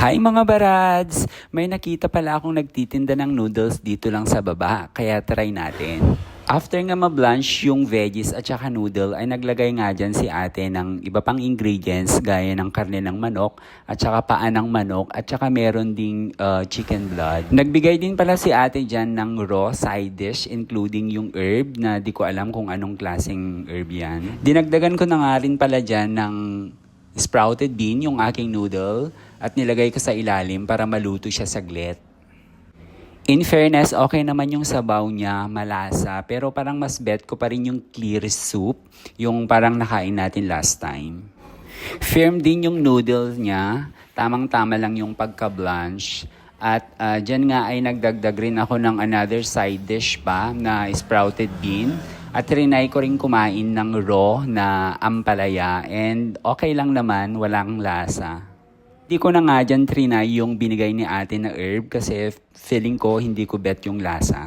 Hi mga barads! May nakita pala akong nagtitinda ng noodles dito lang sa baba, kaya try natin. After nga ma-blanch yung veggies at saka noodle ay naglagay nga dyan si ate ng iba pang ingredients gaya ng karne ng manok at saka paa ng manok at saka meron ding chicken blood. Nagbigay din pala si ate dyan ng raw side dish including yung herb na di ko alam kung anong klaseng herb yan. Dinagdagan ko na nga rin pala dyan ng sprouted bean yung aking noodle at nilagay ko sa ilalim para maluto siya saglit. In fairness, okay naman yung sabaw niya, malasa, pero parang mas bet ko pa rin yung clear soup, yung parang nakain natin last time. Firm din yung noodle niya, tamang-tama lang yung pagka-blanch. At dyan nga ay nagdagdag rin ako ng another side dish pa na sprouted bean. At trinay ko rin kumain ng raw na ampalaya and okay lang naman, walang lasa. Hindi ko na nga dyan trinay yung binigay ni ate na herb kasi feeling ko hindi ko bet yung lasa.